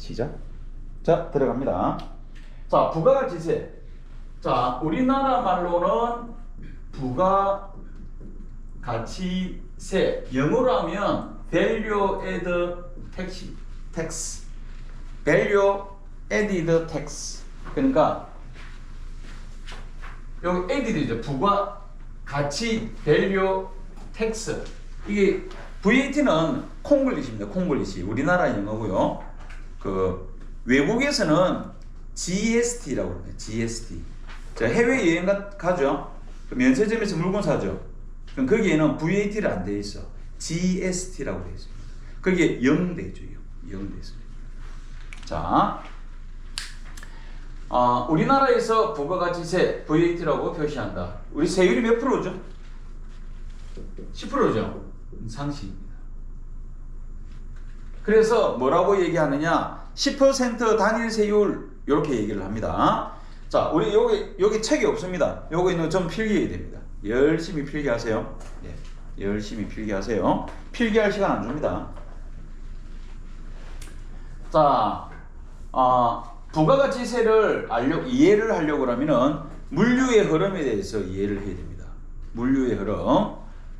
시작. 자, 들어갑니다. 자, 부가가치세. 자, 우리나라 말로는 부가가치세. 영어로 하면 value added tax. value added tax. 그러니까 여기 added이죠. 부가가치 value tax. 이게 VAT는 콩글리시입니다. 콩글리시. 우리나라 영어고요. 그 외국에서는 GST라고 합니다. GST. 자, 해외 여행 가죠. 면세점에서 물건 사죠. 그럼 거기에는 VAT를 안 돼 있어. GST라고 되어 있습니다. 거기에 0 돼 있죠. 0 돼 있습니다. 자, 우리나라에서 부가가치세 VAT라고 표시한다. 우리 세율이 몇 프로죠? 10%죠. 상식입니다. 그래서 뭐라고 얘기하느냐? 10% 단일 세율 이렇게 얘기를 합니다. 자, 우리 여기 책이 없습니다. 요거는 좀 필기해야 됩니다. 열심히 필기하세요. 네, 열심히 필기하세요. 필기할 시간 안 줍니다. 자, 부가가치세를 이해를 하려고 하면은 물류의 흐름에 대해서 이해를 해야 됩니다. 물류의 흐름.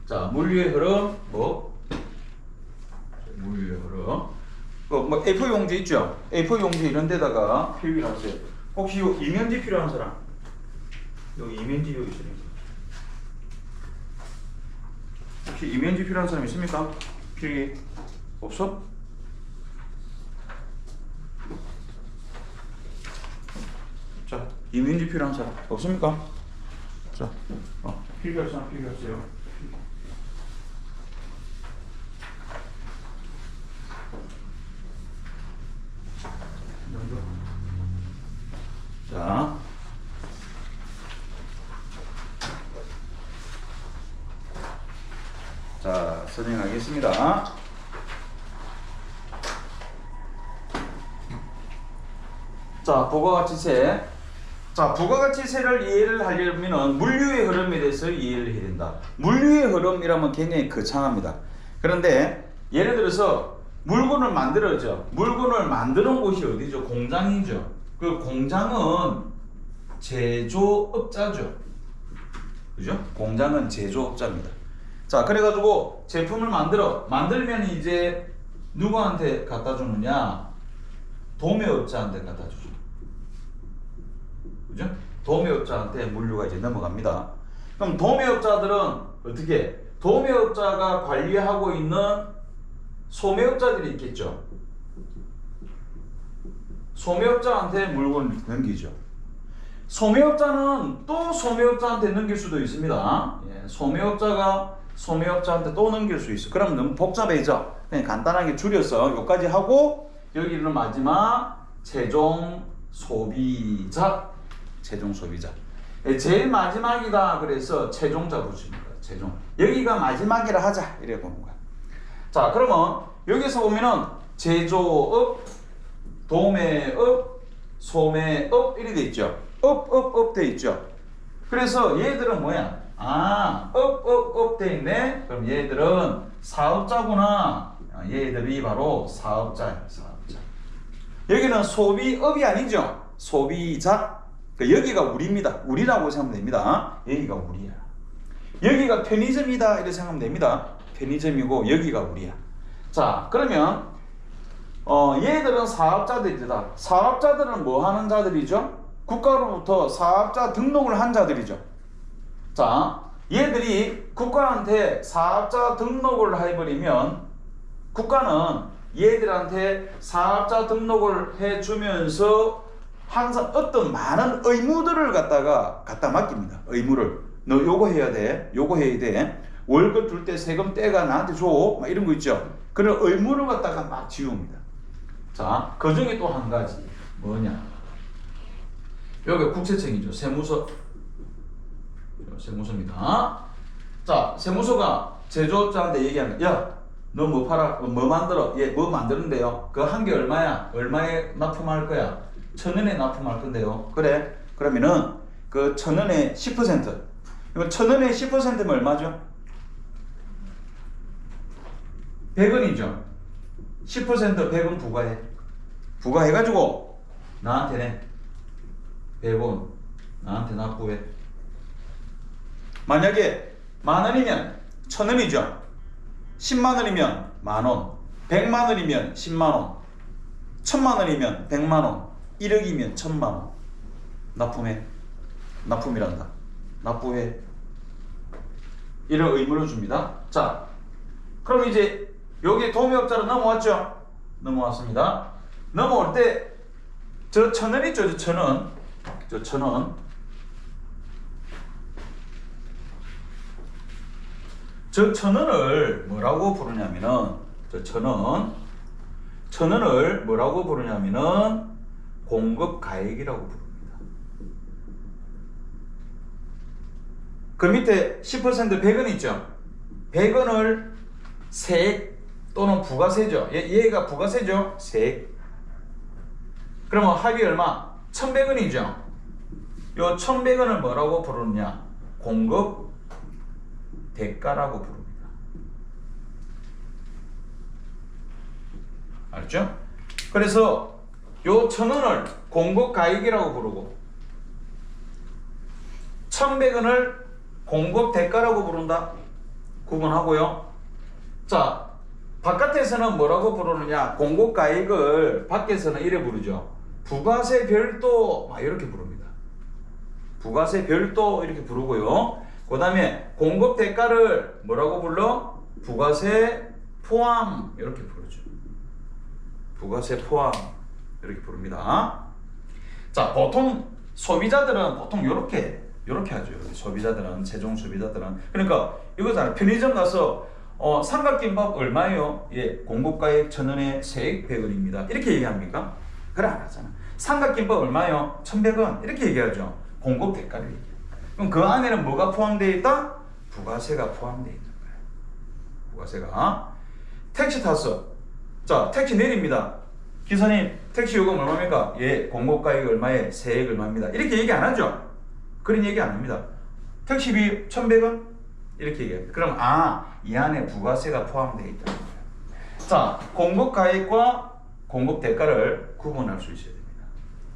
자, 물류의 흐름 물류의 흐름. 뭐 A4 용지 있죠? A4 용지 이런 데다가 필기를 하세요. 혹시 요 이면지 필요한 사람? 여기 이면지 여기 있으니까. 혹시 이면지 필요한 사람 있습니까? 필기 없어? 자, 이면지 필요한 사람 없습니까? 자, 필기할 사람 필기하세요. 자, 설명하겠습니다. 자, 부가가치세. 자, 부가가치세를 이해를 하려면 물류의 흐름에 대해서 이해를 해야 된다. 물류의 흐름이라면 굉장히 거창합니다. 그런데 예를 들어서 물건을 만들어죠. 물건을 만드는 곳이 어디죠? 공장이죠. 그 공장은 제조업자죠. 그죠? 공장은 제조업자입니다. 자, 그래가지고 제품을 만들면 이제 누구한테 갖다 주느냐? 도매업자한테 갖다 주죠. 그죠? 도매업자한테 물류가 이제 넘어갑니다. 그럼 도매업자들은 어떻게? 도매업자가 관리하고 있는 소매업자들이 있겠죠. 소매업자한테 물건을 넘기죠. 소매업자는 또 소매업자한테 넘길 수도 있습니다. 예, 소매업자가 소매업자한테 또 넘길 수 있어. 그럼 너무 복잡해져. 그냥 간단하게 줄여서 여기까지 하고 여기는 마지막 최종 소비자. 최종 소비자. 예, 제일 마지막이다 그래서 최종자 붙입니다. 최종. 여기가 마지막이라 하자 이래 보는 거야. 자, 그러면 여기서 보면은 제조업, 도매업, 소매업 이렇게 돼 있죠. 업 돼 있죠. 그래서 얘들은 뭐야? 업 돼 있네. 그럼 얘들은 사업자구나. 얘들이 바로 사업자야. 사업자. 여기는 소비업이 아니죠. 소비자. 그러니까 여기가 우리입니다. 우리라고 생각하면 됩니다. 여기가 우리야. 여기가 편의점이다 이렇게 생각하면 됩니다. 편의점이고 여기가 우리야. 자, 그러면 얘들은 사업자들이다. 사업자들은 뭐 하는 자들이죠? 국가로부터 사업자 등록을 한 자들이죠. 자, 얘들이 국가한테 사업자 등록을 해버리면 국가는 얘들한테 사업자 등록을 해주면서 항상 어떤 많은 의무들을 갖다 맡깁니다. 의무를. 너 요거 해야 돼. 요거 해야 돼. 월급 줄 때 세금 떼가 나한테 줘. 막 이런 거 있죠. 그런 의무를 갖다가 막 지웁니다. 자, 그 중에 또 한 가지. 뭐냐. 여기 국세청이죠. 세무서. 세무서입니다. 자, 세무서가 제조업자한테 얘기하는 거야. 야, 너 뭐 팔아? 뭐 만들어? 얘 뭐 만드는데요? 그 한 개 얼마야? 얼마에 납품할 거야? 1,000원에 납품할 건데요. 그래? 그러면은 그 1,000원에 10%. 이거 1,000원에 10%면 얼마죠? 100원이죠. 10% 100원 부과해. 부과해가지고 나한테 내 100원 나한테 납부해. 만약에 10,000원이면 1,000원이죠. 100,000원이면 10,000원, 100,000원이면 100,000원, 1,000,000원이면 100,000원, 1억이면 1,000,000원. 납품해. 납품이란다. 납부해. 이런 의무를 줍니다. 자, 그럼 이제 여기 도매업자로 넘어왔죠? 넘어왔습니다. 넘어올 때 저 1,000원 있죠? 저 1,000원. 저 1,000원. 저 1,000원을 뭐라고 부르냐면은 저 1,000원을 뭐라고 부르냐면은 공급가액이라고 부릅니다. 그 밑에 10% 100원 있죠? 100원을 세액 또는 부가세죠. 얘가 부가세죠? 세액. 그러면 합이 얼마? 1,100원이죠. 요 1,100원을 뭐라고 부르느냐? 공급 대가라고 부릅니다. 알죠? 그래서 요 1,000원을 공급가액이라고 부르고 1,100원을 공급대가라고 부른다. 구분하고요. 자, 바깥에서는 뭐라고 부르느냐? 공급가액을 밖에서는 이래 부르죠. 부가세 별도 막 이렇게 부릅니다. 부가세 별도 이렇게 부르고요. 그 다음에 공급대가를 뭐라고 불러? 부가세 포함 이렇게 부르죠. 부가세 포함 이렇게 부릅니다. 자, 보통 소비자들은 보통 이렇게 하죠. 소비자들은, 최종 소비자들은. 그러니까 이거잖아요. 편의점 가서 삼각김밥 얼마예요? 예, 공급가액 1,000원에 세액 100원입니다. 이렇게 얘기합니까? 그래 안 하잖아. 삼각김밥 얼마요? 1,100원. 이렇게 얘기하죠. 공급 대가를 얘기해요. 그럼 그 안에는 뭐가 포함되어 있다? 부가세가 포함되어 있는 거예요. 부가세가. 택시 탔어. 자, 택시 내립니다. 기사님, 택시 요금 얼마입니까? 예, 공급가액 얼마에 세액 얼마입니다. 이렇게 얘기 안 하죠. 그런 얘기 안 합니다. 택시비 1,100원? 이렇게 얘기해요. 그럼 이 안에 부가세가 포함되어 있다는 거예요. 자, 공급가액과 공급대가를 구분할 수 있어야 됩니다.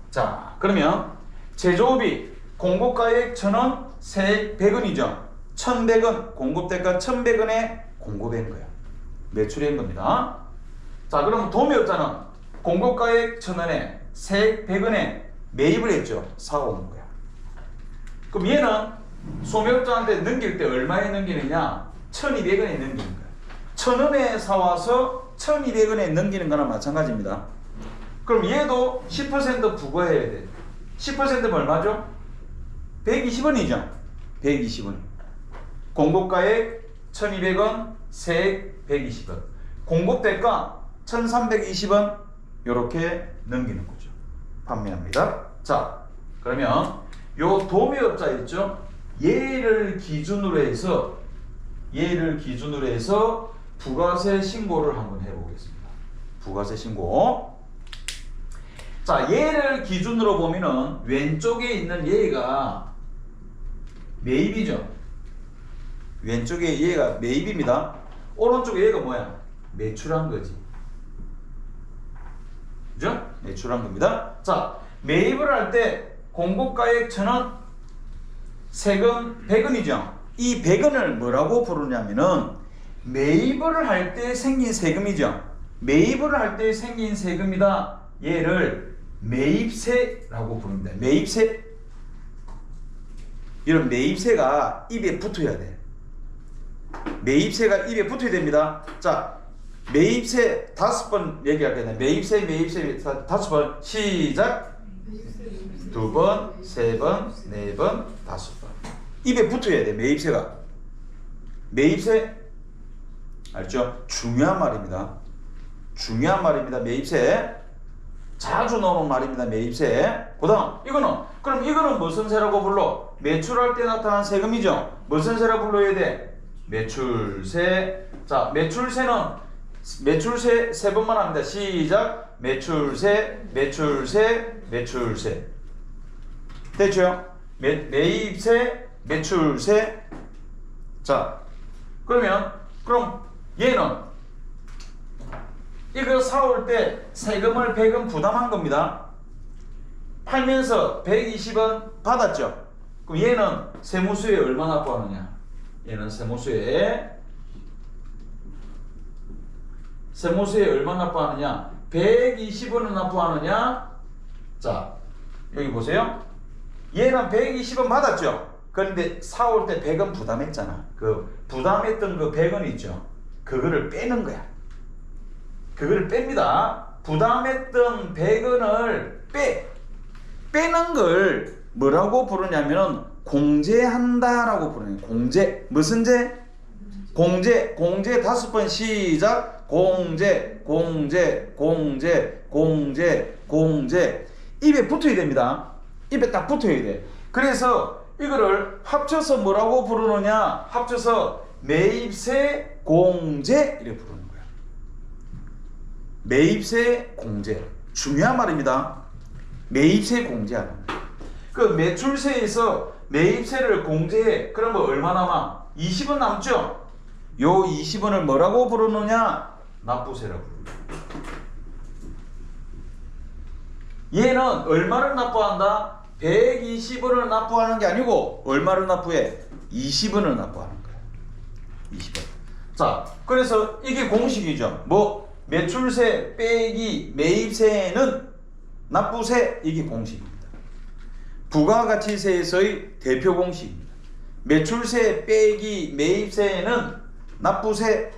자, 그러면 제조업이 공급가액 1,000원, 세액 100원이죠. 1,100원, 공급대가 1,100원에 공급한 거예요. 매출한 겁니다. 자, 그럼 도매업자는 공급가액 1,000원에 세액 100원에 매입을 했죠. 사온 거야. 그럼 얘는 소매업자한테 넘길 때 얼마에 넘기느냐? 1,200원에 넘기는 거야. 1,000원에 사와서 1,200원에 넘기는 거랑 마찬가지입니다. 그럼 얘도 10% 부과해야 돼. 10%면 얼마죠? 120원이죠. 120원. 공급가액 1,200원, 세액 120원. 공급대가 1,320원 이렇게 넘기는 거죠. 판매합니다. 자, 그러면 요 도매업자 있죠? 얘를 기준으로 해서 부가세 신고를 한번 해보겠습니다. 부가세 신고. 자, 얘를 기준으로 보면은 왼쪽에 있는 얘가 매입이죠. 왼쪽에 얘가 매입입니다. 오른쪽에 얘가 뭐야? 매출한 거지. 그죠? 매출한 겁니다. 자, 매입을 할 때 공급가액 1,000원, 세금 100원이죠. 이 100원을 뭐라고 부르냐면은 매입을 할 때 생긴 세금이죠. 매입을 할 때 생긴 세금이다. 얘를 매입세라고 부릅니다. 매입세. 이런 매입세가 입에 붙어야 돼. 매입세가 입에 붙어야 됩니다. 자, 매입세 5번 얘기할게요. 매입세 5번 시작. 2번, 3번, 4번, 5번. 입에 붙어야 돼. 매입세가. 매입세 알죠? 중요한 말입니다. 중요한 말입니다. 매입세. 자주 나오는 말입니다. 매입세. 그 다음 이거는 그럼 이거는 무슨 세라고 불러? 매출할 때 나타난 세금이죠. 무슨 세라고 불러야 돼? 매출세. 자, 매출세는 매출세 세 번만 합니다. 시작. 매출세, 매출세, 매출세. 됐죠? 매입세, 매출세. 자, 그럼 얘는 이거 사올 때 세금을 100원 부담한 겁니다. 팔면서 120원 받았죠. 그럼 얘는 세무서에 얼마 납부하느냐? 얘는 세무서에 얼마 납부하느냐? 120원을 납부하느냐? 자, 여기 보세요. 얘는 120원 받았죠. 그런데 사올 때 100원 부담했잖아. 그 부담했던 그 100원 있죠. 그거를 빼는 거야. 그거를 뺍니다. 부담했던 100원을 빼는 걸 뭐라고 부르냐면은 공제한다라고 부르는 거예요. 공제. 무슨 제? 공제. 공제 5번 시작. 공제. 입에 붙어야 됩니다. 입에 딱 붙어야 돼. 그래서 이거를 합쳐서 뭐라고 부르느냐? 합쳐서 매입세 공제 이렇게 부르는 거야. 매입세 공제. 중요한 말입니다. 매입세 공제하는 거야. 그 매출세에서 매입세를 공제해. 그러면 얼마 남아? 20원 남죠? 요 20원을 뭐라고 부르느냐? 납부세라고 부릅니다. 얘는 얼마를 납부한다? 120원을 납부하는 게 아니고 얼마를 납부해? 20원을 납부하는 거야. 20원. 자, 그래서 이게 공식이죠. 뭐 매출세 빼기 매입세는 납부세, 이게 공식입니다. 부가가치세에서의 대표 공식입니다. 매출세 빼기 매입세는 납부세,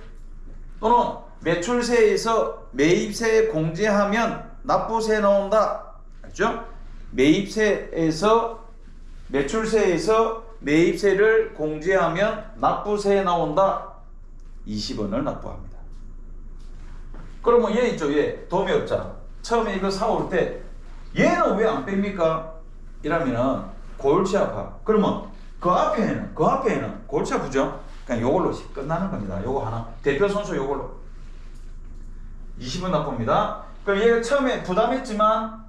또는 매출세에서 매입세 공제하면 납부세 나온다. 알죠? 매출세에서 매입세를 공제하면 납부세 나온다. 20원을 납부합니다. 그러면 얘 있죠. 얘 도매업자. 처음에 이거 사올 때 얘는 왜 안 뺍니까? 이러면은 골치 아파. 그러면 그 앞에는 골치 아프죠? 그냥 요걸로 끝나는 겁니다. 요거 하나. 대표 선수 요걸로 20원 납부입니다. 그럼 얘가 처음에 부담했지만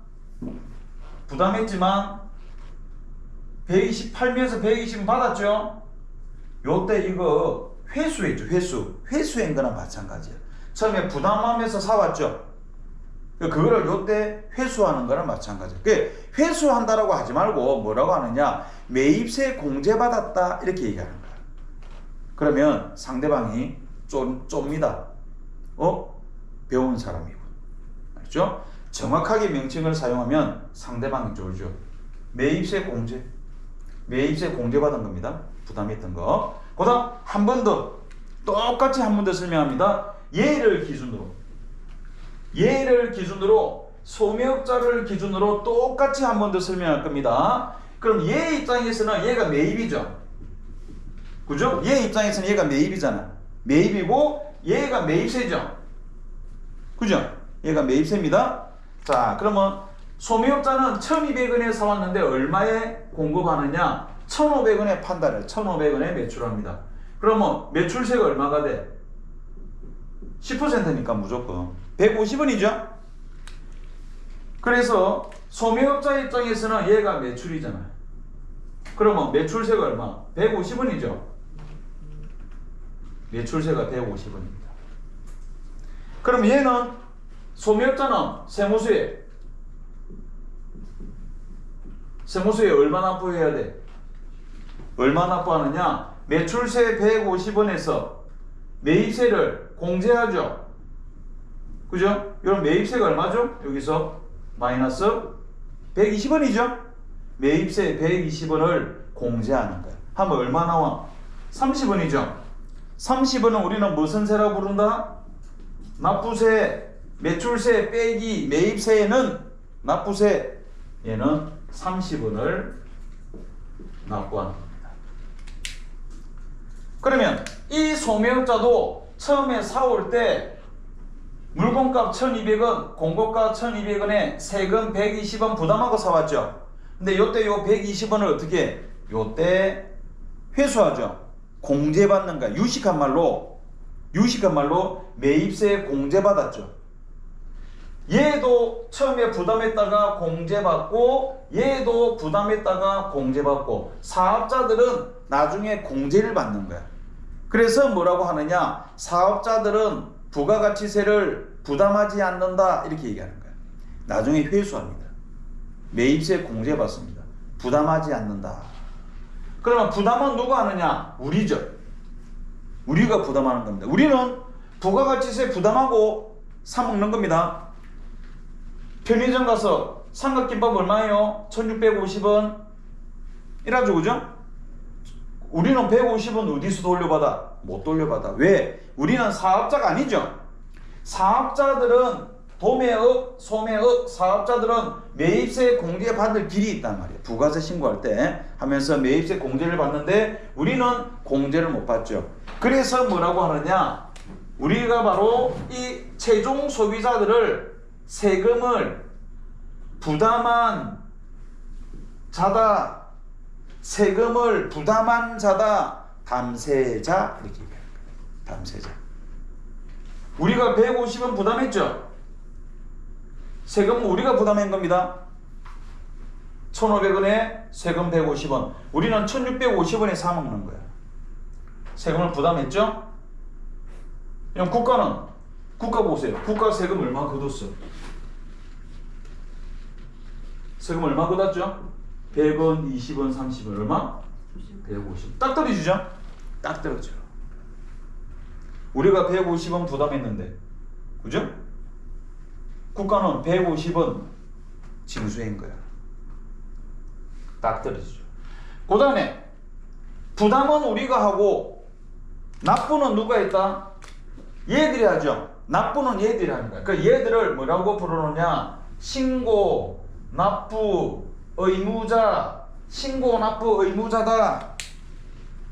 128면서 120원 받았죠? 요때 이거 회수했죠. 회수한 거나 마찬가지야. 처음에 부담하면서 사왔죠. 그거를 요때 회수하는 거나 마찬가지야. 회수한다라고 하지 말고 뭐라고 하느냐? 매입세 공제받았다 이렇게 얘기하는 거야. 그러면 상대방이 쫌니다. 배운 사람이고. 알죠? 정확하게 명칭을 사용하면 상대방이 쫄죠. 매입세 공제받은 겁니다. 부담했던 거. 그 다음 한 번 더 똑같이 한 번 더 설명합니다. 얘를 기준으로 소매업자를 기준으로 똑같이 한 번 더 설명할 겁니다. 그럼 얘 입장에서는 얘가 매입이죠. 그죠? 얘 입장에서는 얘가 매입이잖아. 매입이고 얘가 매입세죠. 그죠? 얘가 매입세입니다. 자, 그러면 소매업자는 1200원에 사왔는데 얼마에 공급하느냐? 1500원에 판다를 1500원에 매출합니다. 그러면 매출세가 얼마가 돼? 10%니까 무조건 150원이죠. 그래서 소매업자 입장에서는 얘가 매출이잖아요. 그러면 매출세가 얼마? 150원이죠. 매출세가 150원입니다. 그럼 얘는 소매업자는 세무서에 얼마 납부해야 돼? 얼마 납부하느냐? 매출세 150원에서 매입세를 공제하죠. 그죠? 여러분 매입세가 얼마죠? 여기서 마이너스 120원이죠? 매입세 120원을 공제하는 거야. 하면 얼마 나와? 30원이죠? 30원은 우리는 무슨 세라고 부른다? 납부세. 매출세 빼기 매입세는 납부세. 얘는 30원을 납부하는 겁니다. 그러면 이 소매업자도 처음에 사올 때 물건값 1200원, 공고가 1200원에 세금 120원 부담하고 사왔죠. 근데 요때 요 120원을 어떻게 해? 요때 회수하죠. 공제받는 거야. 유식한 말로 매입세 공제받았죠. 얘도 처음에 부담했다가 공제받고 얘도 부담했다가 공제받고 사업자들은 나중에 공제를 받는 거야. 그래서 뭐라고 하느냐? 사업자들은 부가가치세를 부담하지 않는다 이렇게 얘기하는 거예요. 나중에 회수합니다. 매입세 공제 받습니다. 부담하지 않는다. 그러면 부담은 누가 하느냐? 우리죠. 우리가 부담하는 겁니다. 우리는 부가가치세 부담하고 사 먹는 겁니다. 편의점 가서 삼각김밥 얼마예요? 1650원 이라죠, 그죠? 우리는 150원 어디서 돌려받아? 못 돌려받아. 왜? 우리는 사업자가 아니죠. 사업자들은 도매업, 소매업 사업자들은 매입세 공제 받을 길이 있단 말이에요. 부가세 신고할 때 하면서 매입세 공제를 받는데 우리는 공제를 못 받죠. 그래서 뭐라고 하느냐? 우리가 바로 이 최종 소비자들을 세금을 부담한 자다, 세금을 부담한 자다, 담세자 이렇게 얘기합니다. 담세자. 우리가 150원 부담했죠? 세금은 우리가 부담한 겁니다. 1,500원에 세금 150원. 우리는 1,650원에 사 먹는 거야. 세금을 부담했죠? 그럼 국가는, 국가 보세요. 국가 세금 얼마 걷었어? 세금 얼마 걷었죠? 100원, 20원, 30원 얼마? 150. 딱 떨어지죠? 딱 떨어져. 우리가 150원 부담했는데, 그죠? 국가는 150원 징수한 거야. 딱 떨어지죠. 그 다음에 부담은 우리가 하고 납부는 누가 했다? 얘들이 하죠. 납부는 얘들이 하는 거야. 그 얘들을 뭐라고 부르느냐? 신고, 납부, 의무자, 신고, 납부, 의무자다.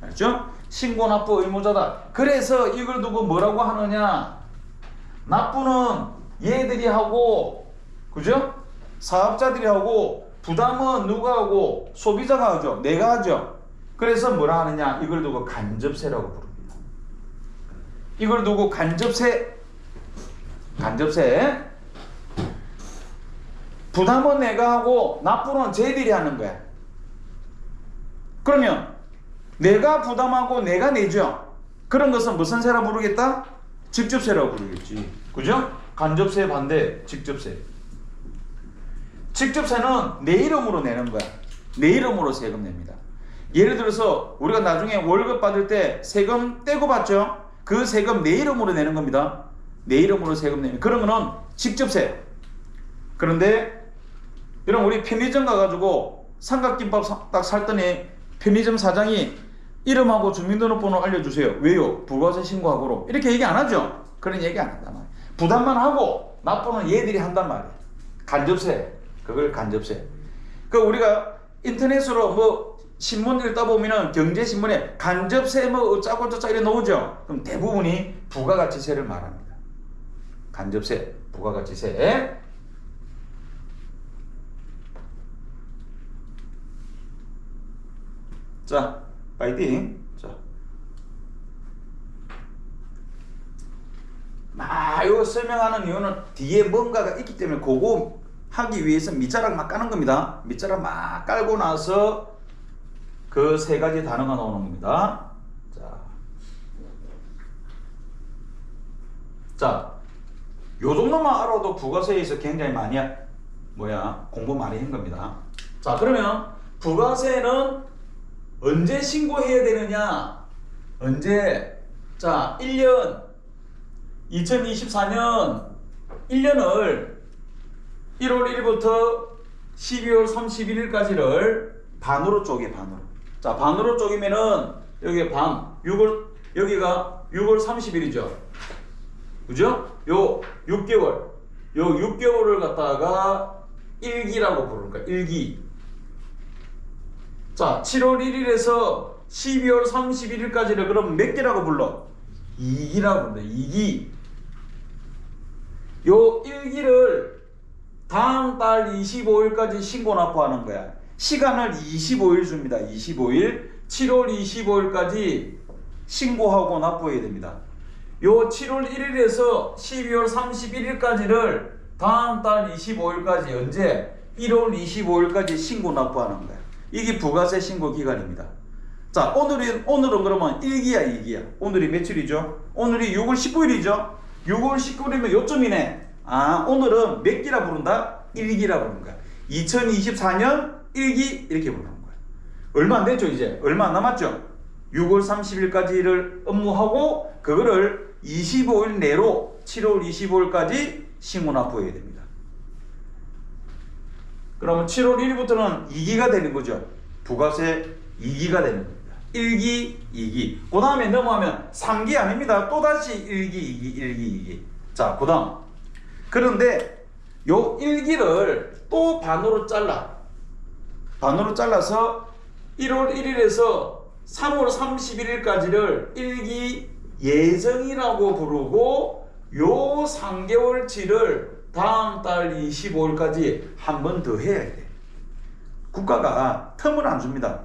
알죠? 신고, 납부, 의무자다. 그래서 이걸 두고 뭐라고 하느냐? 납부는 얘들이 하고, 그죠? 사업자들이 하고, 부담은 누가 하고? 소비자가 하죠. 내가 하죠. 그래서 뭐라 하느냐? 이걸 두고 간접세라고 부릅니다. 이걸 두고 간접세, 부담은 내가 하고 납부는 쟤들이 하는 거야. 그러면 내가 부담하고 내가 내죠. 그런 것은 무슨 세라 부르겠다? 직접세라고 부르겠지. 그죠? 간접세 반대 직접세. 직접세는 내 이름으로 내는 거야. 내 이름으로 세금 냅니다. 예를 들어서 우리가 나중에 월급 받을 때 세금 떼고 받죠? 그 세금 내 이름으로 내는 겁니다. 내 이름으로 세금 내면 그런 거는 직접세. 그런데 여러분 우리 편의점 가가지고 삼각김밥 딱 살더니 편의점 사장이 이름하고 주민등록번호 알려주세요. 왜요? 부가세 신고하고로. 이렇게 얘기 안 하죠? 그런 얘기 안 한단 말이에요. 부담만 하고 납부는 얘들이 한단 말이에요. 간접세. 그걸 간접세. 그 우리가 인터넷으로 뭐 신문 읽다 보면은 경제신문에 간접세 뭐 어쩌고 저쩌고 이래 나오죠? 그럼 대부분이 부가가치세를 말합니다. 간접세, 부가가치세. 자, 파이팅. 자. 이거 설명하는 이유는 뒤에 뭔가가 있기 때문에 그거 하기 위해서 밑자락 막 까는 겁니다. 밑자락 막 깔고 나서 그 세 가지 단어가 나오는 겁니다. 자, 요 정도만 알아도 부가세에서 굉장히 많이 공부 많이 한 겁니다. 자, 그러면 부가세는 언제 신고해야 되느냐? 언제? 자, 1년 2024년 1년을 1월 1일부터 12월 31일까지를 반으로 쪼개, 반으로. 자, 반으로 쪼개면은 여기 반, 6월, 여기가 6월 30일이죠. 그죠? 요 6개월. 요 6개월을 갖다가 1기라고 부르는 거야. 1기. 자, 7월 1일에서 12월 31일까지를 그럼 몇 개라고 불러? 2기라고 부른다. 2기. 요 1기를 다음 달 25일까지 신고 납부하는 거야. 시간을 25일 줍니다. 25일. 7월 25일까지 신고하고 납부해야 됩니다. 요 7월 1일에서 12월 31일까지를 다음 달 25일까지 언제? 1월 25일까지 신고 납부하는 거야. 이게 부가세 신고 기간입니다. 자, 오늘은 그러면 1기야, 2기야. 오늘이 며칠이죠? 오늘이 6월 19일이죠? 6월 19일이면 요쯤이네. 아, 오늘은 몇 기라 부른다? 1기라 부르는 거야. 2024년 1기 이렇게 부르는 거야. 얼마 안 됐죠, 이제? 얼마 안 남았죠? 6월 30일까지를 업무하고 그거를 25일 내로 7월 25일까지 신고 납부해야 됩니다. 그러면 7월 1일부터는 2기가 되는 거죠. 부가세 2기가 되는 겁니다. 1기, 2기. 그 다음에 넘어가면 3기 아닙니다. 또다시 1기, 2기, 1기, 2기. 자, 그 다음. 그런데 요 1기를 또 반으로 잘라. 반으로 잘라서 1월 1일에서 3월 31일까지를 1기 예정이라고 부르고 요 3개월치를 다음 달 25일까지 한 번 더 해야 돼. 국가가 틈을 안 줍니다.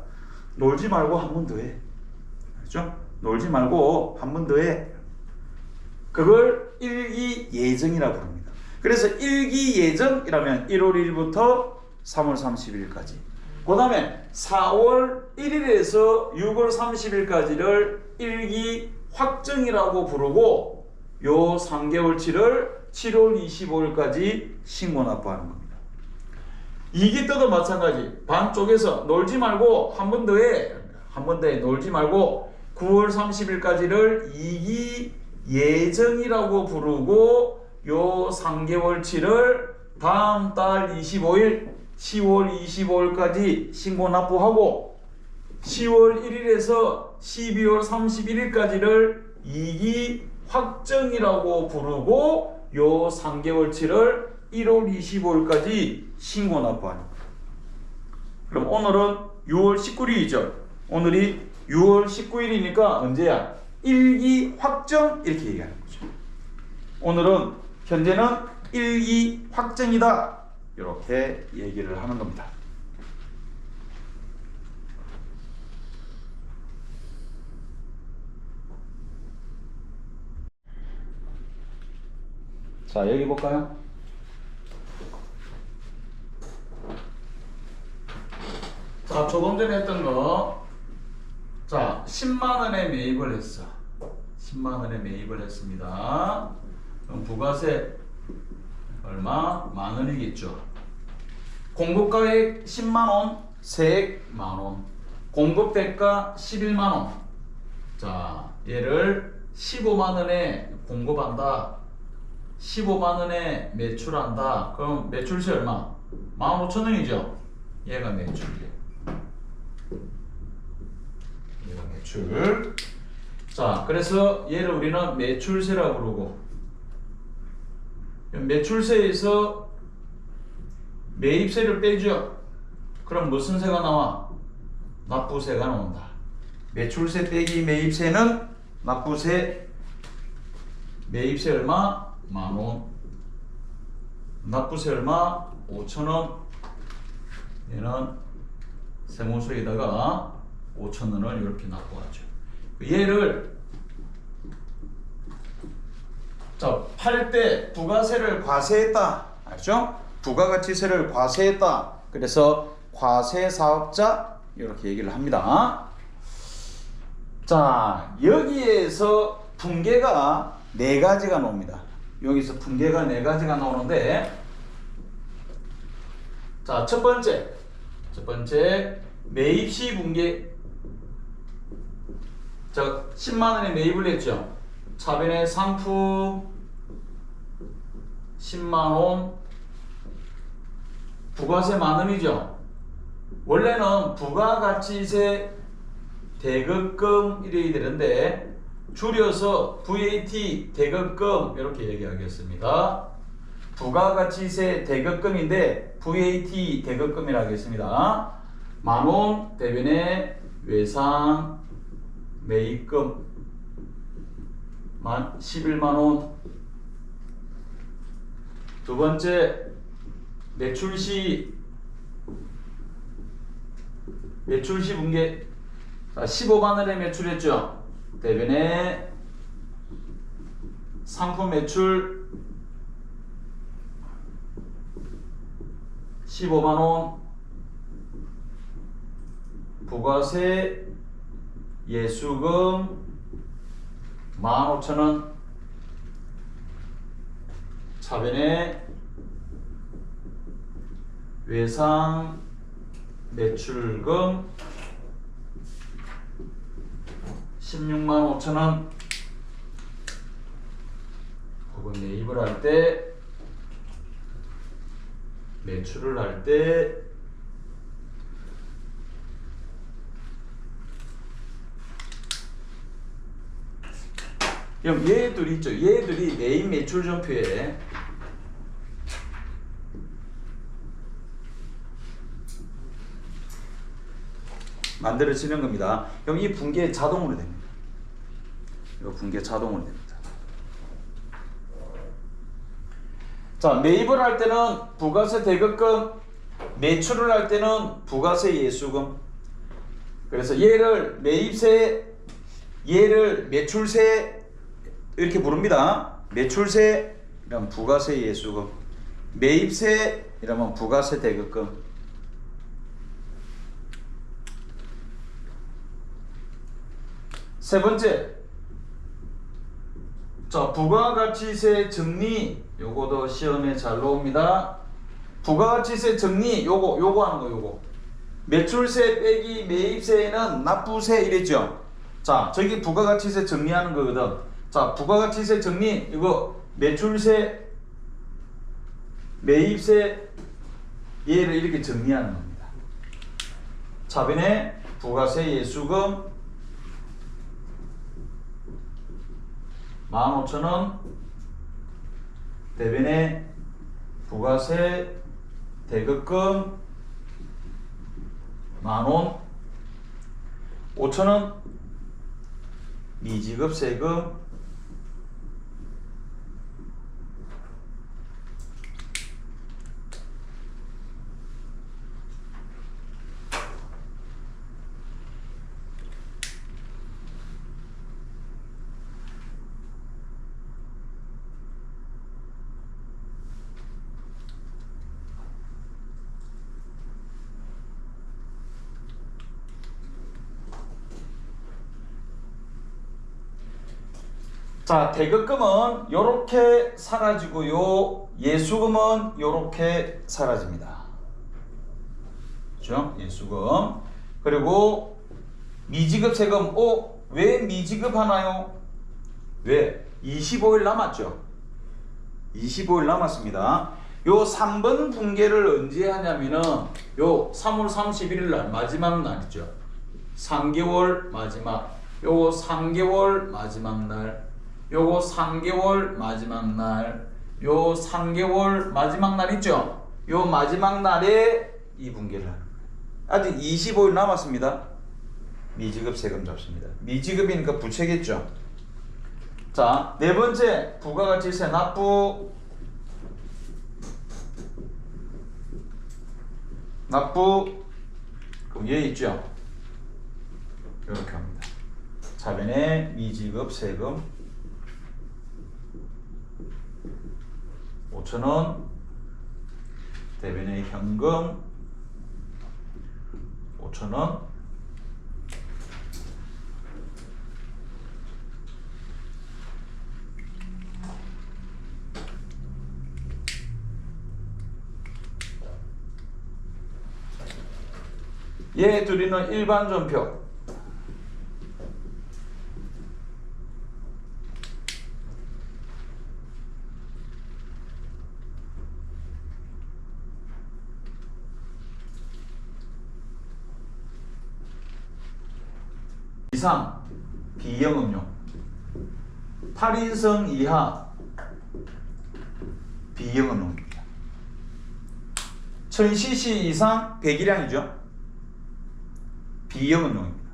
놀지 말고 한 번 더 해. 그렇죠? 놀지 말고 한 번 더 해. 그걸 1기 예정이라고 부릅니다. 그래서 1기 예정이라면 1월 1일부터 3월 30일까지. 그 다음에 4월 1일에서 6월 30일까지를 1기 확정이라고 부르고 요 3개월치를 7월 25일까지 신고 납부하는 겁니다. 2기 때도 마찬가지. 반쪽에서 놀지 말고 한 번 더 해. 한 번 더 해. 놀지 말고 9월 30일까지를 2기 예정이라고 부르고 요 3개월치를 다음 달 25일 10월 25일까지 신고 납부하고 10월 1일에서 12월 31일까지를 2기 확정이라고 부르고 요 3개월치를 1월 25일까지 신고 납부하는 거예요. 그럼 오늘은 6월 19일이죠. 오늘이 6월 19일이니까 언제야? 1기 확정 이렇게 얘기하는 거죠. 오늘은 현재는 1기 확정이다. 이렇게 얘기를 하는 겁니다. 자, 여기 볼까요? 자, 조금 전에 했던 거. 자, 10만원에 매입을 했어. 10만원에 매입을 했습니다. 그럼 부가세 얼마? 만원이겠죠. 공급가액 10만원, 세액 만원. 공급대가 11만원. 자, 얘를 15만원에 공급한다. 15만원에 매출한다. 그럼 매출세 얼마? 15,000원이죠. 얘가 매출이에요. 얘가 매출. 자, 그래서 얘를 우리는 매출세라고 부르고, 매출세에서 매입세를 빼죠. 그럼 무슨 세가 나와? 납부세가 나온다. 매출세 빼기 매입세는 납부세. 매입세 얼마? 만원. 납부세 얼마? 5,000원. 얘는 세무서에다가 5,000원을 이렇게 납부하죠. 얘를 자, 팔 때 부가세를 과세했다. 알죠? 부가가치세를 과세했다. 그래서 과세사업자 이렇게 얘기를 합니다. 자, 여기에서 분계가 4가지가 나옵니다. 여기서 분계가 4가지가 나오는데, 자, 첫 번째 매입시 분계. 자, 10만원에 매입을 했죠. 차변의 상품 10만원, 부가세 만원이죠. 원래는 부가가치세 대급금 이래야 되는데 줄여서 VAT 대급금 이렇게 얘기하겠습니다. 부가가치세 대급금인데 VAT 대급금이라 하겠습니다. 만원 대변의 외상 매입금 11만원. 두 번째 매출시 분계. 자, 15만원에 매출했죠. 대변의 상품 매출 15만원. 부가세 예수금 15,000원. 차변에 외상 매출금 16만 5천 원. 혹은 매입을 할 때, 매출을 할 때 그럼 얘들이 있죠. 얘들이 매입 매출 전표에 만들어지는 겁니다. 그럼 이 분계 자동으로 됩니다. 이 분계 자동으로 됩니다. 자, 매입을 할 때는 부가세 대급금, 매출을 할 때는 부가세 예수금. 그래서 얘를 매입세, 얘를 매출세 이렇게 부릅니다. 매출세 이러면 부가세 예수금, 매입세 이러면 부가세 대급금. 세 번째, 자, 부가가치세 정리, 요거도 시험에 잘 나옵니다. 부가가치세 정리, 요거 하는 거, 요거. 매출세 빼기 매입세에는 납부세 이랬죠. 자, 저기 부가가치세 정리하는 거거든. 자, 부가가치세 정리, 이거 매출세, 매입세, 얘를 이렇게 정리하는 겁니다. 차변에 부가세 예수금 15,000원, 대변에 부가세 대급금 10,000원, 5,000원 미지급 세금, 자, 대급금은 요렇게 사라지고요, 예수금은 요렇게 사라집니다. 그렇죠? 예수금. 그리고 미지급 세금, 왜 미지급 하나요? 왜? 25일 남았죠? 25일 남았습니다. 요 3번 분계를 언제 하냐면은 요 3월 31일 날 마지막 날이죠. 3개월 마지막, 요거 3개월 마지막 날, 요거 3개월 마지막 날, 요 3개월 마지막 날 있죠? 요 마지막 날에 이 분계를 하는 거예요. 아직 25일 남았습니다. 미지급 세금 잡습니다. 미지급이니까 부채겠죠? 자, 네 번째, 부가가치세 납부. 그럼 얘 있죠? 이렇게 합니다. 차변에 미지급 세금 5,000원, 대변에 현금 5,000원, 얘 둘이는 일반 전표. 이상 비영업용, 8인승 이하 비영업용입니다. 1000cc 이상 배기량이죠. 비영업용입니다.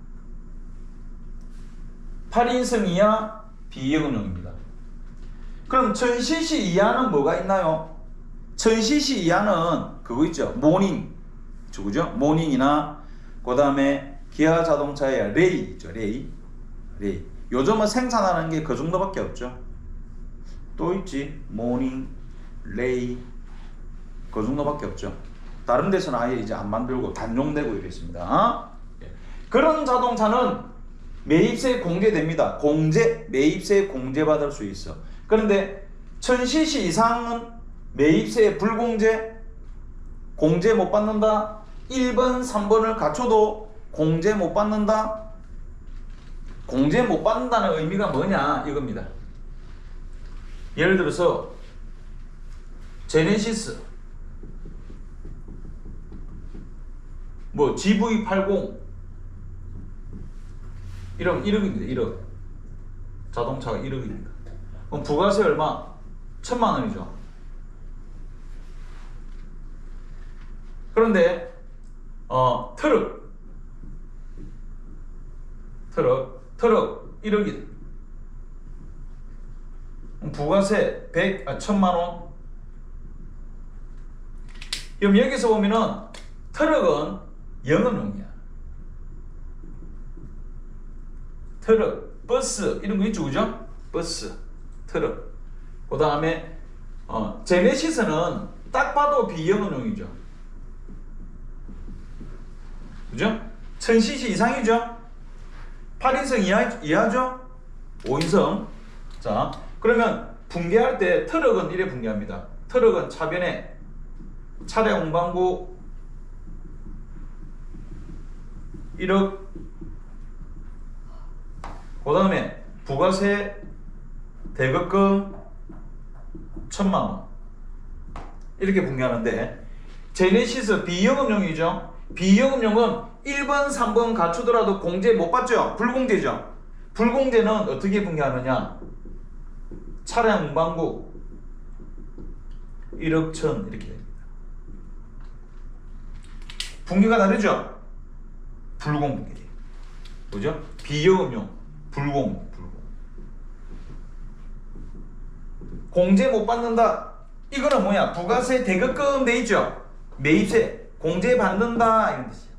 8인승 이하 비영업용입니다. 그럼 1000cc 이하는 뭐가 있나요? 1000cc 이하는 그거 있죠. 모닝, 그죠? 모닝이나 그 다음에 기아 자동차의 레이 있죠. 레이. 요즘은 생산하는 게 그 정도밖에 없죠. 또 있지. 모닝, 레이, 그 정도밖에 없죠. 다른 데서는 아예 이제 안 만들고 단종되고 이랬습니다. 그런 자동차는 매입세 공제됩니다. 매입세 공제받을 수 있어. 그런데 1000cc 이상은 매입세 불공제, 공제 못 받는다. 1번, 3번을 갖춰도 공제 못 받는다. 공제 못 받는다는 의미가 뭐냐 이겁니다. 예를 들어서 제네시스 뭐 GV80 이러면 1억입니다. 1억. 자동차가 1억입니다. 그럼 부가세 얼마? 1000만 원이죠. 그런데 트럭 1억이다. 부가세 1000만 원. 그럼 여기서 보면은 트럭은 영업용이야. 트럭, 버스 이런 거 있죠, 그죠? 버스, 트럭. 그 다음에 제네시스는 딱 봐도 비영업용이죠. 그죠? 1000cc 이상이죠? 8인승 이하죠? 5인승. 자, 그러면 분개할 때 트럭은 이래 분개합니다. 트럭은 차변에 차량 운반구 1억, 그 다음에 부가세 대급금 1000만 원 이렇게 분개하는데, 제네시스 비영업용이죠. 비영업용은 1번, 3번 갖추더라도 공제 못 받죠. 불공제죠. 불공제는 어떻게 분개하느냐, 차량 운반구 1억 1000 이렇게 됩니다. 분개가 다르죠. 불공분개. 그죠? 비영업용, 불공. 공제 못 받는다. 이거는 뭐야? 부가세 대급금 돼 있죠. 매입세 공제 받는다 이런 뜻이야.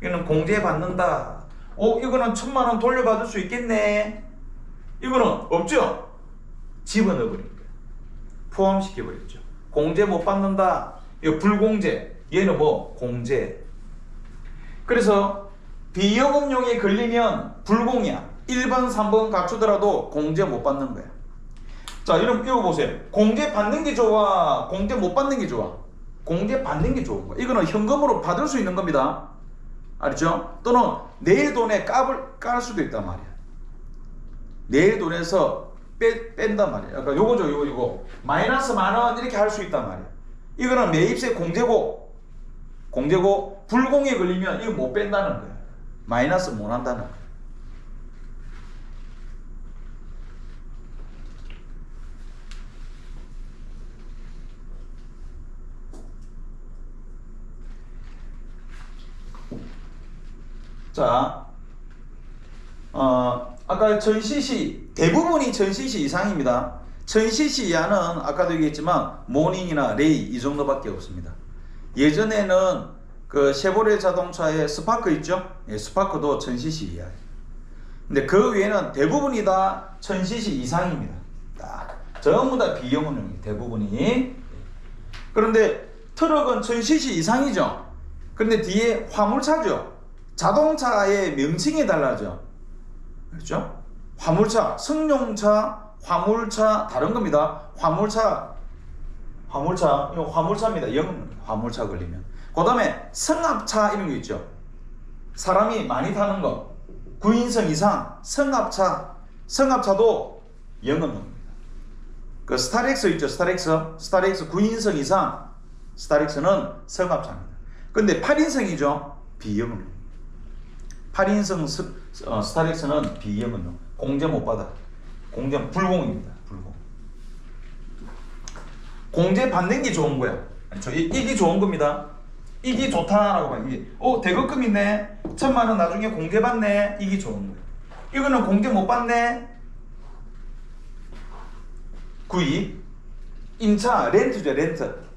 이거는 공제 받는다. 이거는 1000만 원 돌려받을 수 있겠네. 이거는 없죠. 집어넣어 버린 거야. 포함시켜 버렸죠. 공제 못 받는다. 이거 불공제. 얘는 뭐? 공제. 그래서 비영업용에 걸리면 불공이야. 1번, 3번 갖추더라도 공제 못 받는 거야. 자, 여러분 이거 보세요. 공제 받는 게 좋아? 공제 못 받는 게 좋아? 공제 받는 게 좋은 거야. 이거는 현금으로 받을 수 있는 겁니다. 알죠? 또는 내일 돈에 값을 깔 수도 있단 말이야. 내일 돈에서 뺀단 말이야. 그러니까 요거죠, 요거. 마이너스 만원 이렇게 할 수 있단 말이야. 이거는 매입세 공제고, 불공에 걸리면 이거 못 뺀다는 거야. 마이너스 못 한다는 거야. 자, 아까 1000cc, 대부분이 1000cc 이상입니다. 1000cc 이하는 아까도 얘기했지만 모닝이나 레이 이 정도밖에 없습니다. 예전에는 그 쉐보레 자동차에 스파크 있죠? 예, 스파크도 1000cc 이하예요. 근데 그 외에는 대부분이 다 1000cc 이상입니다. 전부 다 비영업용이에요. 대부분이. 그런데 트럭은 1000cc 이상이죠. 그런데 뒤에 화물차죠. 자동차의 명칭이 달라져. 그렇죠? 화물차, 승용차, 화물차 다른 겁니다. 화물차, 이거 화물차입니다. 화물차 걸리면. 그 다음에 승합차 이런 거 있죠. 사람이 많이 타는 거. 9인승 이상 승합차도 영업용입니다. 그 스타렉스 있죠. 스타렉스 9인승 이상 스타렉스는 승합차입니다. 근데 8인승이죠. 비영업용. 8인승 스타렉스는 비영업용. 공제 못 받아. 공제 불공입니다. 불공. 공제 받는 게 좋은 거야. 이게 좋은 겁니다. 이게 좋다라고 봐요. 이게 대급금 있네. 1000만 원 나중에 공제 받네. 이게 좋은 거예요. 이거는 공제 못 받네. 구입. 임차 렌트죠. 렌트.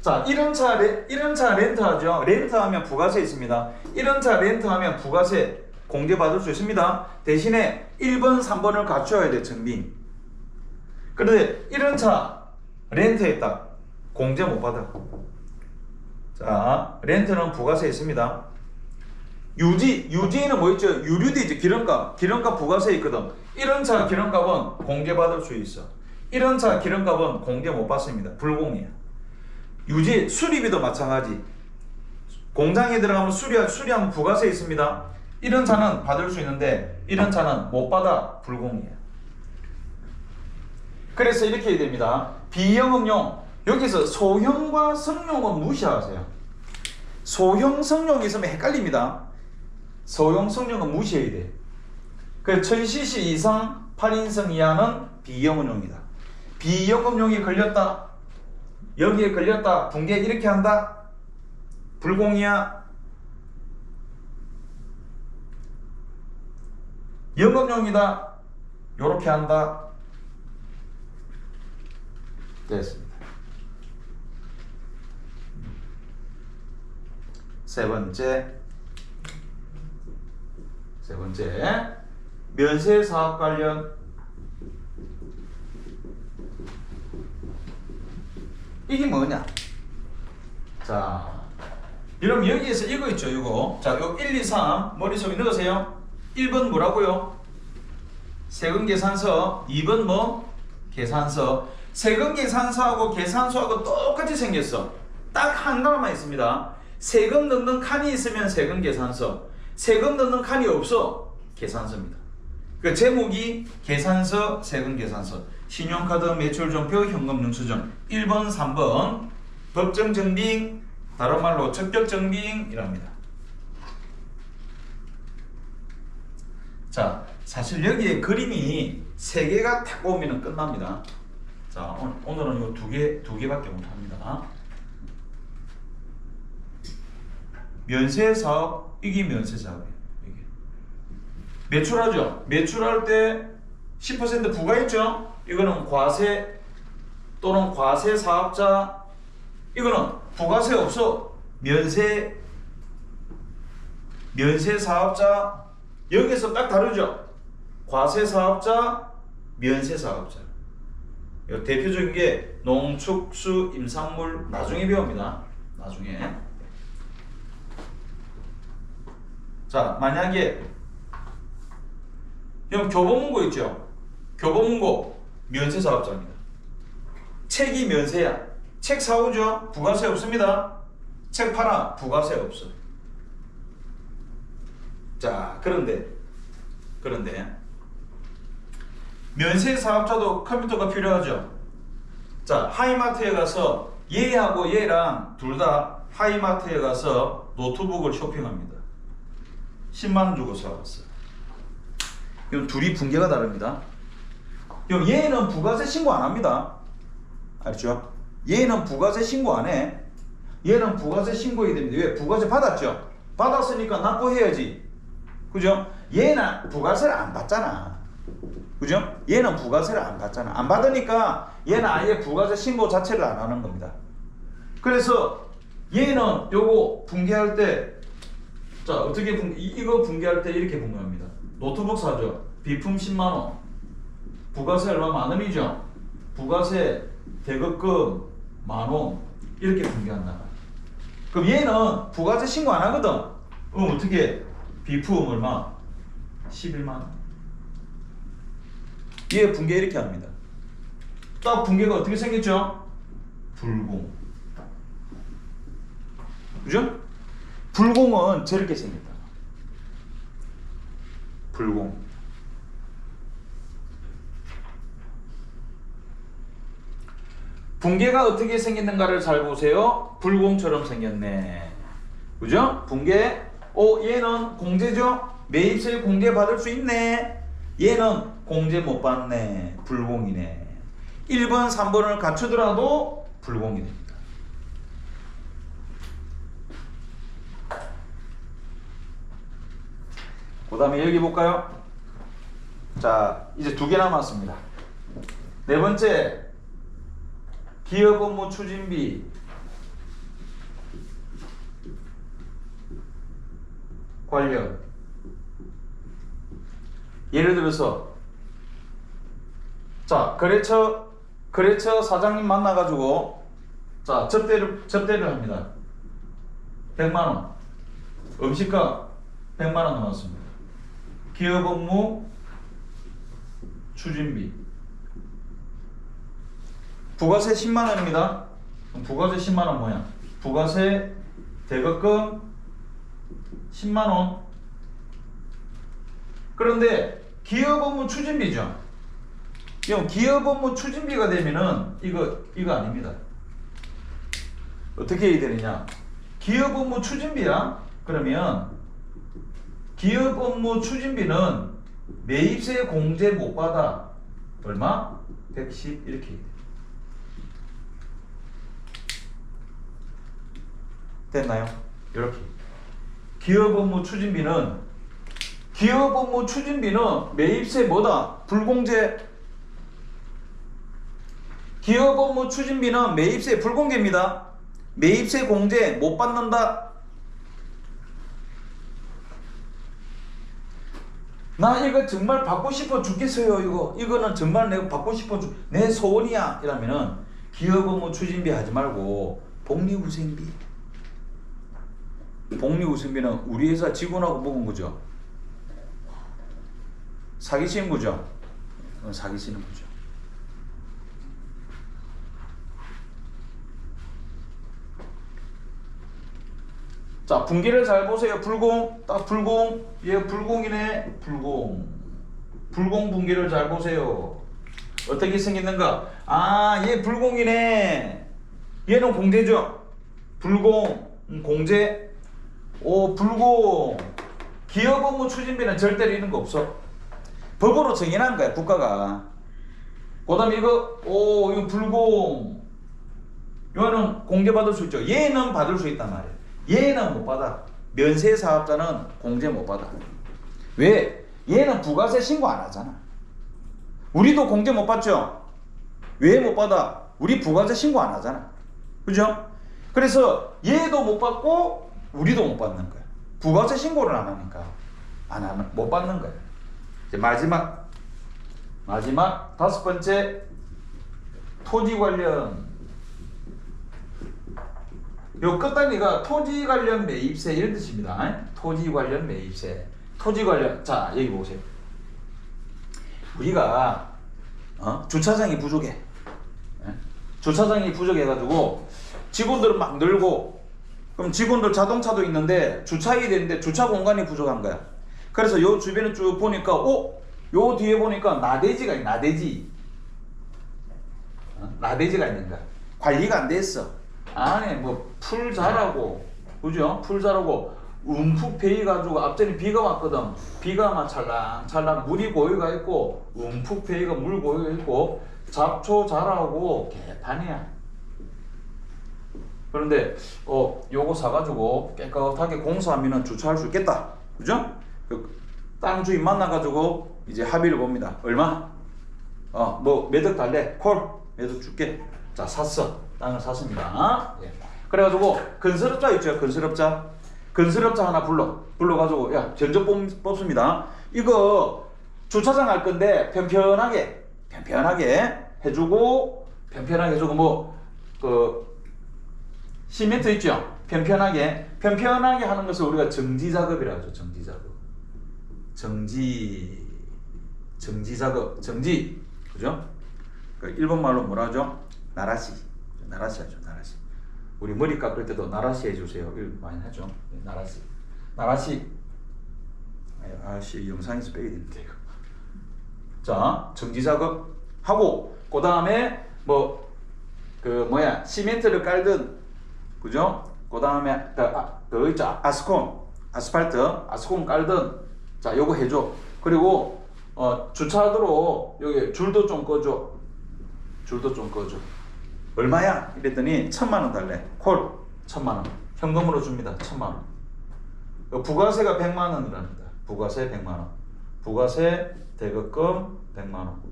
자, 1원차 렌트하죠. 렌트하면 부가세 있습니다. 1원차 렌트하면 부가세 공제 받을 수 있습니다. 대신에 1번, 3번을 갖춰야 돼. 증빙. 그런데 1원차 렌트했다. 공제 못 받아. 자, 렌트는 부가세 있습니다. 유지에는 뭐 있죠? 유류도 있죠. 기름값 부가세 있거든. 1원차 기름값은 공제 받을 수 있어. 이런 차 기름값은 공개 못 받습니다. 불공이에요. 유지, 수리비도 마찬가지. 공장에 들어가면 수리하면 부가세 있습니다. 이런 차는 받을 수 있는데 이런 차는 못 받아. 불공이에요. 그래서 이렇게 해야 됩니다. 비영업용, 여기서 소형과 성용은 무시하세요. 소형, 성용이 있으면 헷갈립니다. 소형, 성용은 무시해야 돼. 그 1000cc 이상 8인승 이하는 비영업용이다. 비영업용이 걸렸다, 여기에 걸렸다, 붕괴 이렇게 한다, 불공이야. 영업용이다, 요렇게 한다. 됐습니다. 세 번째, 면세 사업 관련. 이게 뭐냐? 자, 여러분 여기에서 이거 있죠, 이거. 자, 요 1, 2, 3 머릿속에 넣으세요. 1번 뭐라고요? 세금 계산서. 2번 뭐? 계산서. 세금 계산서하고 계산서하고 똑같이 생겼어. 딱 한 가지만 있습니다. 세금 넣는 칸이 있으면 세금 계산서, 세금 넣는 칸이 없어 계산서입니다. 그 제목이 계산서, 세금 계산서, 신용카드 매출종표, 현금영수증. 1번, 3번 법정증빙, 다른 말로 적격증빙이랍니다. 자, 사실 여기에 그림이 3개가 탁 오면 끝납니다. 자, 오늘은 요 두 개밖에 못합니다. 면세사업, 이게 면세사업이에요. 이게 매출하죠. 매출할 때 10% 부과했죠. 이거는 과세 또는 과세 사업자. 이거는 부가세 없어. 면세 사업자. 여기서 딱 다르죠. 과세 사업자, 면세 사업자. 대표적인 게 농축수, 임산물. 나중에 배웁니다. 나중에. 자, 만약에 여러분 교보문고 있죠? 교보문고 면세 사업자입니다. 책이 면세야. 책 사오죠? 부가세 없습니다. 책 팔아? 부가세 없어. 자, 그런데 면세 사업자도 컴퓨터가 필요하죠. 자, 하이마트에 가서 얘하고 얘랑 둘 다 하이마트에 가서 노트북을 쇼핑합니다. 10만원 주고 사왔어. 그럼 둘이 분계가 다릅니다. 그럼 얘는 부가세 신고 안 합니다. 알죠? 얘는 부가세 신고 안 해. 얘는 부가세 신고해야 됩니다. 왜? 부가세 받았죠? 받았으니까 납부해야지. 그죠? 얘는 부가세를 안 받잖아. 그죠? 얘는 부가세를 안 받잖아. 안 받으니까 얘는 아예 부가세 신고 자체를 안 하는 겁니다. 그래서 얘는 요거 분계할 때, 자, 어떻게 이거 분계할 때 이렇게 분계합니다. 노트북 사죠. 비품 10만원. 부가세 얼마? 만원이죠. 부가세 대급금 만원. 이렇게 분계한다. 그럼 얘는 부가세 신고 안 하거든. 그럼 어떻게? 비품 얼마? 11만원. 얘 분계 이렇게 합니다. 딱 분계가 어떻게 생겼죠? 불공. 그죠? 불공은 저렇게 생겼다. 불공. 분계가 어떻게 생겼는가를 잘 보세요. 불공처럼 생겼네. 그죠? 분계. 얘는 공제죠? 매입세 공제 받을 수 있네. 얘는 공제 못 받네. 불공이네. 1번, 3번을 갖추더라도 불공이 됩니다. 그 다음에 여기 볼까요? 자, 이제 2개 남았습니다. 네 번째, 기업 업무 추진비. 관련. 예를 들어서, 자, 거래처 사장님 만나가지고, 자, 접대를 합니다. 100만원. 음식값 100만원 남았습니다. 기업 업무 추진비. 부가세 10만 원입니다. 그럼 부가세 10만 원 뭐야? 부가세 대거금 10만 원. 그런데 기업 업무 추진비죠. 그럼 기업 업무 추진비가 되면은 이거 아닙니다. 어떻게 해야 되느냐? 기업 업무 추진비야. 그러면 기업 업무 추진비는 매입세 공제 못 받아. 얼마? 110 이렇게 해야 돼. 됐나요? 이렇게. 기업 업무 추진비는 매입세 뭐다? 불공제. 기업 업무 추진비는 매입세 불공개입니다. 매입세 공제 못 받는다. 나 이거 정말 받고 싶어 죽겠어요. 이거는 정말 내가 받고 싶어 내 소원이야. 이러면은 기업 업무 추진비 하지 말고 복리후생비는 우리 회사 직원하고 먹은 거죠. 사기치는 거죠. 사기치는 거죠. 자, 분기를 잘 보세요. 불공, 딱 불공. 얘 불공이네. 불공 분기를 잘 보세요. 어떻게 생겼는가? 아, 얘 불공이네. 얘는 공제죠. 불공, 공제. 오, 불공. 기업 업무 추진비는 절대로 이런 거 없어. 법으로 정해놓은 거야, 국가가. 그 다음에 이거 불공. 이거는 공제받을 수 있죠. 얘는 받을 수 있단 말이야. 얘는 못 받아. 면세 사업자는 공제 못 받아. 왜? 얘는 부가세 신고 안 하잖아. 우리도 공제 못 받죠? 왜 못 받아? 우리 부가세 신고 안 하잖아. 그죠? 그래서 얘도 못 받고 우리도 못 받는 거야. 부가세 신고를 안 하니까 못 받는 거야. 이제 마지막 5번째 토지 관련. 요 끝단위가 토지 관련 매입세 이런 뜻입니다. 토지 관련 매입세. 토지 관련. 자, 여기 보세요. 우리가 주차장이 부족해. 주차장이 부족해가지고 직원들은 막 늘고, 그럼 직원들 자동차도 있는데 주차해야 되는데 주차 공간이 부족한 거야. 그래서 요 주변에 쭉 보니까 요 뒤에 보니까 나대지가 있네. 나대지가 있는 거야. 관리가 안 돼 있어. 안에 뭐 풀 자라고, 그죠? 풀 자라고 움푹 패여가지고 앞전에 비가 왔거든. 비가 막 찰랑찰랑 물이 고여가 있고 움푹 패여가 물 고여 있고 잡초 자라고 개판이야. 그런데 요거 사가지고 깨끗하게 공사하면 주차할 수 있겠다. 그죠? 땅 주인 만나가지고 이제 합의를 봅니다. 얼마? 뭐 몇 억 달래? 콜? 몇 억 줄게. 자, 샀어. 땅을 샀습니다. 예. 그래가지고 건설업자 있죠. 건설업자 하나 불러가지고 야, 견적 뽑습니다. 이거 주차장 할 건데 편편하게 해주고 뭐 시멘트 있죠. 편편하게 하는 것을 우리가 정지작업이라고 하죠. 정지작업. 그죠? 일본 말로 뭐라 하죠? 나라시 하죠. 우리 머리 깎을 때도 나라시 해주세요. 이렇게 많이 하죠. 나라시. 영상에서 빼야 되는데 이거. 자, 정지작업 하고, 그 다음에 시멘트를 깔든, 그죠? 그 다음에 있죠. 아스팔트 깔든. 자, 요거 해줘. 그리고 주차하도록 여기 줄도 좀 꺼줘. 얼마야? 이랬더니 1,000만 원 달래. 콜. 1,000만 원. 현금으로 줍니다. 1,000만 원. 부가세가 100만 원이랍니다. 부가세 100만 원. 부가세 대거금 100만 원.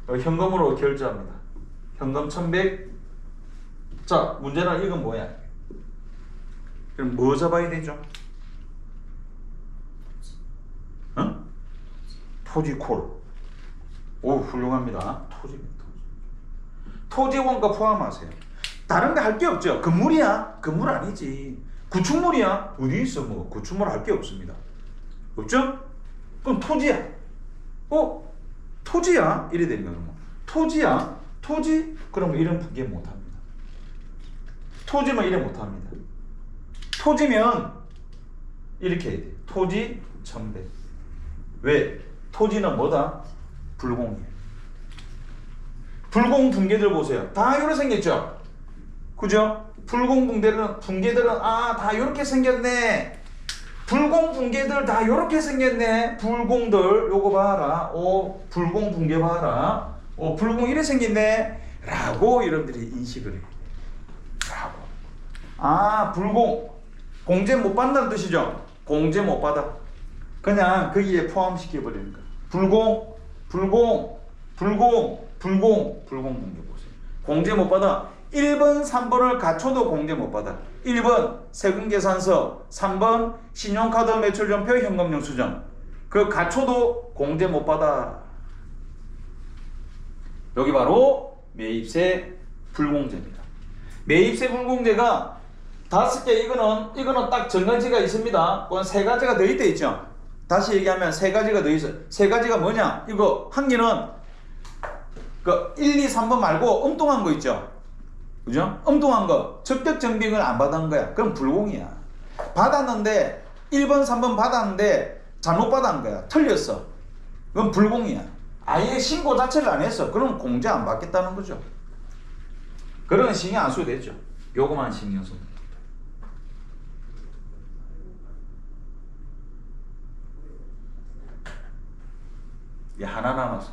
현금으로 결제합니다. 현금 1,100. 자, 문제는 이건 뭐야? 그럼 뭐 잡아야 되죠? 토지 콜. 오, 훌륭합니다. 토지 원가 포함하세요. 다른 거 할 게 없죠. 건물이야? 건물 아니지. 구축물이야? 어디 있어? 뭐 구축물 할 게 없습니다. 없죠? 그럼 토지야? 토지야? 이래 되는 거야. 토지야. 토지? 그럼 이름 붕괴 못합니다. 토지면 이름 못합니다. 토지면 이렇게 해야 돼. 토지 천배. 왜? 토지는 뭐다? 불공이에요. 불공 붕괴들 보세요. 다 이렇게 생겼죠? 그죠? 불공 붕괴들은 다 이렇게 생겼네. 불공 붕괴들 다 이렇게 생겼네. 불공들 요거 봐라. 불공 붕괴 봐라. 불공 이래 생겼네. 라고 여러분들이 인식을 해요. 라고. 불공. 공제 못 받는다는 뜻이죠? 공제 못 받아. 그냥 거기에 포함시켜 버리는 거야. 불공 붕괴 보세요. 공제 못 받아. 1번, 3번을 갖춰도 공제 못 받아. 1번 세금계산서, 3번 신용카드 매출전표 현금영수증. 그 갖춰도 공제 못 받아. 여기 바로 매입세 불공제입니다. 매입세 불공제가 5개, 이거는 딱 정가지가 있습니다. 그건 3가지가 더 있다 있죠. 다시 얘기하면 3가지가 더 있어요. 3가지가 뭐냐? 이거 한 개는 그 1, 2, 3번 말고 엉뚱한 거 있죠. 그죠? 엉뚱한 거. 적격 정비를 안 받은 거야. 그럼 불공이야. 받았는데 1번, 3번 받았는데 잘못 받은 거야. 틀렸어. 그건 불공이야. 아예 신고 자체를 안 했어. 그럼 공제 안 받겠다는 거죠. 그런 신경 안 써도 되죠. 요거만 신경 써. 하나 남았어.